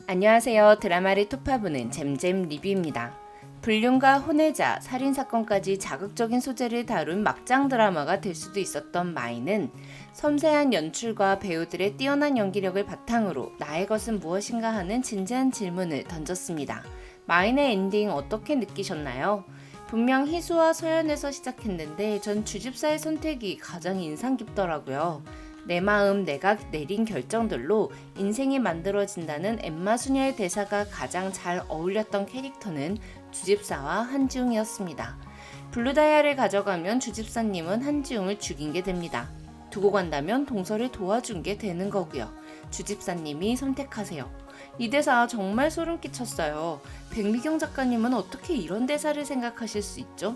안녕하세요. 드라마를 토파보는 잼잼 리뷰입니다. 불륜과 혼외자, 살인사건까지 자극적인 소재를 다룬 막장 드라마가 될 수도 있었던 마이는 섬세한 연출과 배우들의 뛰어난 연기력을 바탕으로 나의 것은 무엇인가 하는 진지한 질문을 던졌습니다. 마이의 엔딩 어떻게 느끼셨나요? 분명 희수와 서연에서 시작했는데 전 주집사의 선택이 가장 인상 깊더라고요. 내 마음 내가 내린 결정들로 인생이 만들어진다는 엠마 수녀의 대사가 가장 잘 어울렸던 캐릭터는 주집사와 한지웅이었습니다. 블루다이아를 가져가면 주집사님은 한지웅을 죽인 게 됩니다. 두고 간다면 동서를 도와준 게 되는 거고요. 주집사님이 선택하세요. 이 대사 정말 소름 끼쳤어요. 백미경 작가님은 어떻게 이런 대사를 생각하실 수 있죠?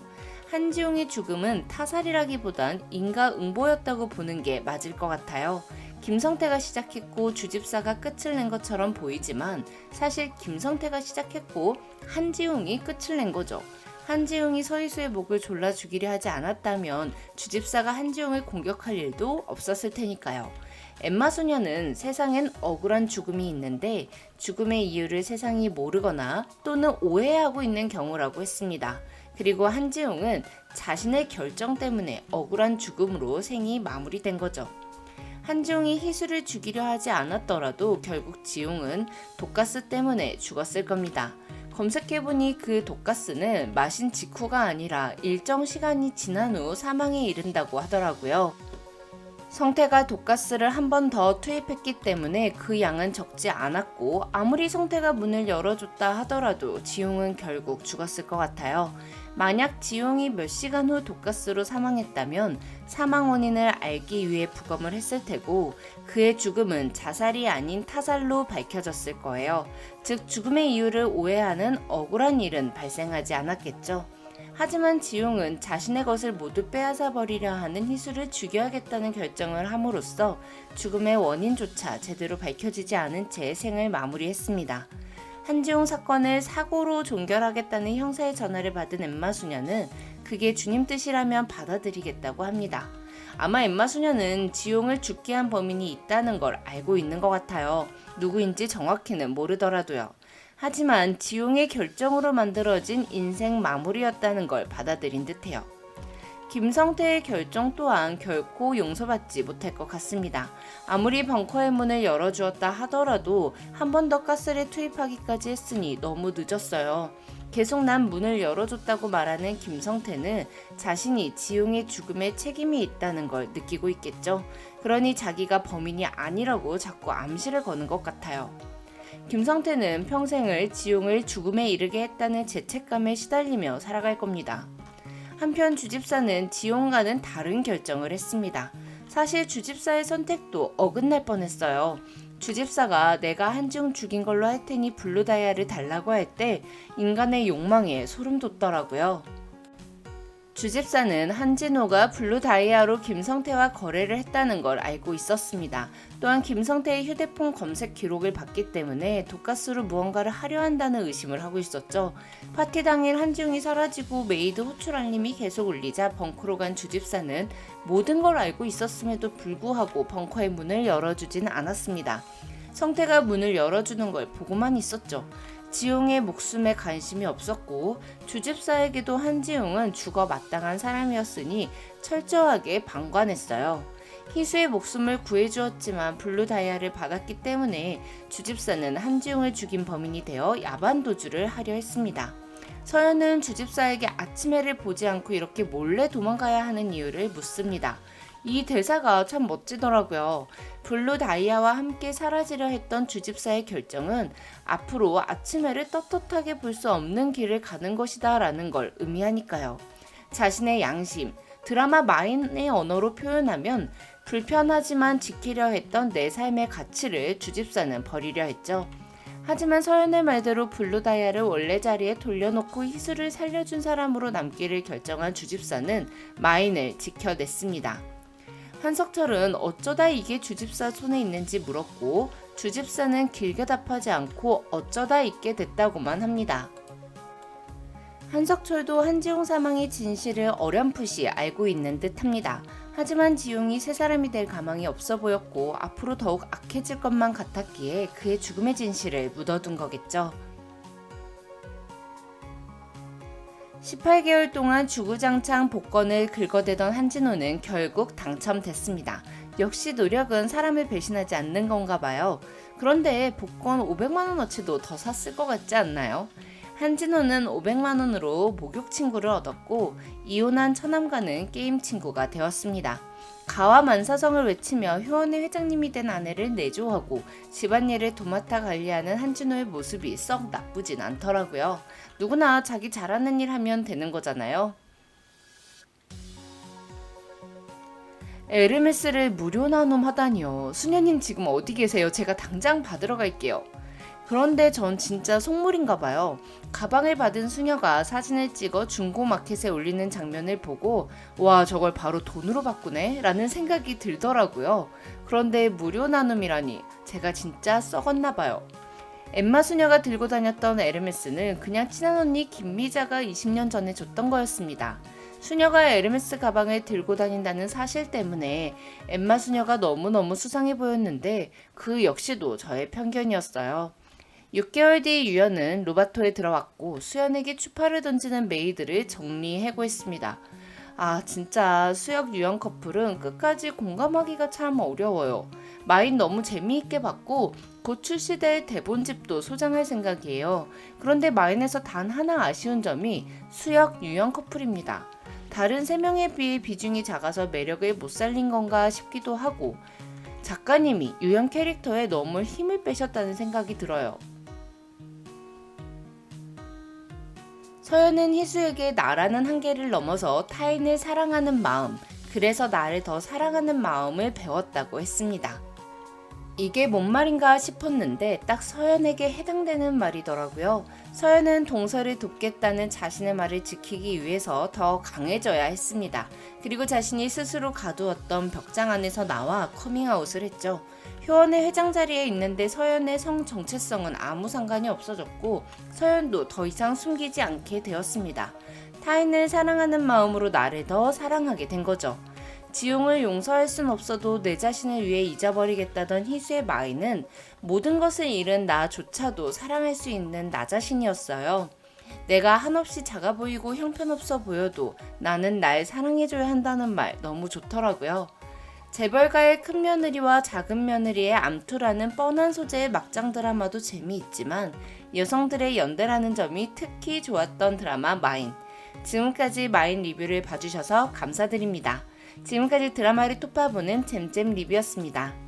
한지웅의 죽음은 타살이라기보단 인과응보였다고 보는 게 맞을 것 같아요. 김성태가 시작했고 주집사가 끝을 낸 것처럼 보이지만 사실 김성태가 시작했고 한지웅이 끝을 낸 거죠. 한지웅이 서희수의 목을 졸라 죽이려 하지 않았다면 주집사가 한지웅을 공격할 일도 없었을 테니까요. 엠마 소녀는 세상엔 억울한 죽음이 있는데 죽음의 이유를 세상이 모르거나 또는 오해하고 있는 경우라고 했습니다. 그리고 한지웅은 자신의 결정 때문에 억울한 죽음으로 생이 마무리된 거죠. 한지웅이 희수를 죽이려 하지 않았더라도 결국 지웅은 독가스 때문에 죽었을 겁니다. 검색해보니 그 독가스는 마신 직후가 아니라 일정 시간이 지난 후 사망에 이른다고 하더라고요. 성태가 독가스를 한 번 더 투입했기 때문에 그 양은 적지 않았고 아무리 성태가 문을 열어줬다 하더라도 지웅은 결국 죽었을 것 같아요. 만약 지웅이 몇 시간 후 독가스로 사망했다면 사망 원인을 알기 위해 부검을 했을 테고 그의 죽음은 자살이 아닌 타살로 밝혀졌을 거예요. 즉 죽음의 이유를 오해하는 억울한 일은 발생하지 않았겠죠. 하지만 지웅은 자신의 것을 모두 빼앗아 버리려 하는 희수를 죽여야겠다는 결정을 함으로써 죽음의 원인조차 제대로 밝혀지지 않은 채 생을 마무리했습니다. 한지웅 사건을 사고로 종결하겠다는 형사의 전화를 받은 엠마 수녀는 그게 주님 뜻이라면 받아들이겠다고 합니다. 아마 엠마 수녀는 지웅을 죽게 한 범인이 있다는 걸 알고 있는 것 같아요. 누구인지 정확히는 모르더라도요. 하지만 지웅의 결정으로 만들어진 인생 마무리였다는 걸 받아들인 듯해요. 김성태의 결정 또한 결코 용서받지 못할 것 같습니다. 아무리 벙커의 문을 열어주었다 하더라도 한 번 더 가스를 투입하기까지 했으니 너무 늦었어요. 계속 난 문을 열어줬다고 말하는 김성태는 자신이 지웅의 죽음에 책임이 있다는 걸 느끼고 있겠죠. 그러니 자기가 범인이 아니라고 자꾸 암시를 거는 것 같아요. 김성태는 평생을 지웅을 죽음에 이르게 했다는 죄책감에 시달리며 살아갈 겁니다. 한편 주집사는 지웅과는 다른 결정을 했습니다. 사실 주집사의 선택도 어긋날 뻔했어요. 주집사가 내가 한지웅 죽인 걸로 할 테니 블루다이아를 달라고 할 때 인간의 욕망에 소름 돋더라고요. 주집사는 한진호가 블루다이아로 김성태와 거래를 했다는 걸 알고 있었습니다. 또한 김성태의 휴대폰 검색 기록을 봤기 때문에 독가스로 무언가를 하려 한다는 의심을 하고 있었죠. 파티 당일 한지웅이 사라지고 메이드 호출 알림이 계속 울리자 벙커로 간 주집사는 모든 걸 알고 있었음에도 불구하고 벙커의 문을 열어주진 않았습니다. 성태가 문을 열어주는 걸 보고만 있었죠. 지웅의 목숨에 관심이 없었고 주집사에게도 한지웅은 죽어 마땅한 사람이었으니 철저하게 방관했어요. 희수의 목숨을 구해주었지만 블루다이아를 받았기 때문에 주집사는 한지웅을 죽인 범인이 되어 야반도주를 하려 했습니다. 서연은 주집사에게 아침해를 보지 않고 이렇게 몰래 도망가야 하는 이유를 묻습니다. 이 대사가 참 멋지더라고요. 블루다이아와 함께 사라지려 했던 주집사의 결정은 앞으로 아침해를 떳떳하게 볼 수 없는 길을 가는 것이다 라는 걸 의미하니까요. 자신의 양심, 드라마 마인의 언어로 표현하면 불편하지만 지키려 했던 내 삶의 가치를 주집사는 버리려 했죠. 하지만 서연의 말대로 블루다이아를 원래 자리에 돌려놓고 희수를 살려준 사람으로 남기를 결정한 주집사는 마인을 지켜냈습니다. 한석철은 어쩌다 이게 주집사 손에 있는지 물었고 주집사는 길게 답하지 않고 어쩌다 있게 됐다고만 합니다. 한석철도 한지웅 사망의 진실을 어렴풋이 알고 있는 듯합니다. 하지만 지용이 새 사람이 될 가망이 없어 보였고 앞으로 더욱 악해질 것만 같았기에 그의 죽음의 진실을 묻어둔 거겠죠. 18개월 동안 주구장창 복권을 긁어대던 한진호는 결국 당첨됐습니다. 역시 노력은 사람을 배신하지 않는 건가 봐요. 그런데 복권 500만원어치도 더 샀을 것 같지 않나요? 한진호는 500만원으로 목욕 친구를 얻었고 이혼한 처남과는 게임 친구가 되었습니다. 가와 만사성을 외치며 효원의 회장님이 된 아내를 내조하고 집안일을 도맡아 관리하는 한진호의 모습이 썩 나쁘진 않더라고요. 누구나 자기 잘하는 일 하면 되는 거잖아요. 에르메스를 무료 나눔하다니요. 수녀님 지금 어디 계세요? 제가 당장 받으러 갈게요. 그런데 전 진짜 속물인가 봐요. 가방을 받은 수녀가 사진을 찍어 중고마켓에 올리는 장면을 보고 와 저걸 바로 돈으로 바꾸네 라는 생각이 들더라고요. 그런데 무료 나눔이라니 제가 진짜 썩었나 봐요. 엠마 수녀가 들고 다녔던 에르메스는 그냥 친한 언니 김미자가 20년 전에 줬던 거였습니다. 수녀가 에르메스 가방을 들고 다닌다는 사실 때문에 엠마 수녀가 너무너무 수상해 보였는데 그 역시도 저의 편견이었어요. 6개월 뒤 유연은 로바토에 들어왔고 수연에게 추파를 던지는 메이드를 정리해고했습니다. 아 진짜 수혁 유연 커플은 끝까지 공감하기가 참 어려워요. 마인 너무 재미있게 봤고 곧 출시될 대본집도 소장할 생각이에요. 그런데 마인에서 단 하나 아쉬운 점이 수혁 유연 커플입니다. 다른 3명에 비해 비중이 작아서 매력을 못 살린 건가 싶기도 하고 작가님이 유연 캐릭터에 너무 힘을 빼셨다는 생각이 들어요. 서연은 희수에게 나라는 한계를 넘어서 타인을 사랑하는 마음, 그래서 나를 더 사랑하는 마음을 배웠다고 했습니다. 이게 뭔 말인가 싶었는데 딱 서연에게 해당되는 말이더라고요. 서연은 동서를 돕겠다는 자신의 말을 지키기 위해서 더 강해져야 했습니다. 그리고 자신이 스스로 가두었던 벽장 안에서 나와 커밍아웃을 했죠. 효원의 회장 자리에 있는데 서연의 성 정체성은 아무 상관이 없어졌고 서연도 더 이상 숨기지 않게 되었습니다. 타인을 사랑하는 마음으로 나를 더 사랑하게 된 거죠. 지용을 용서할 순 없어도 내 자신을 위해 잊어버리겠다던 희수의 마인은 모든 것을 잃은 나조차도 사랑할 수 있는 나 자신이었어요. 내가 한없이 작아 보이고 형편없어 보여도 나는 날 사랑해줘야 한다는 말 너무 좋더라고요. 재벌가의 큰 며느리와 작은 며느리의 암투라는 뻔한 소재의 막장 드라마도 재미있지만 여성들의 연대라는 점이 특히 좋았던 드라마 마인. 지금까지 마인 리뷰를 봐주셔서 감사드립니다. 지금까지 드라마를 톱파보는 잼잼 리뷰였습니다.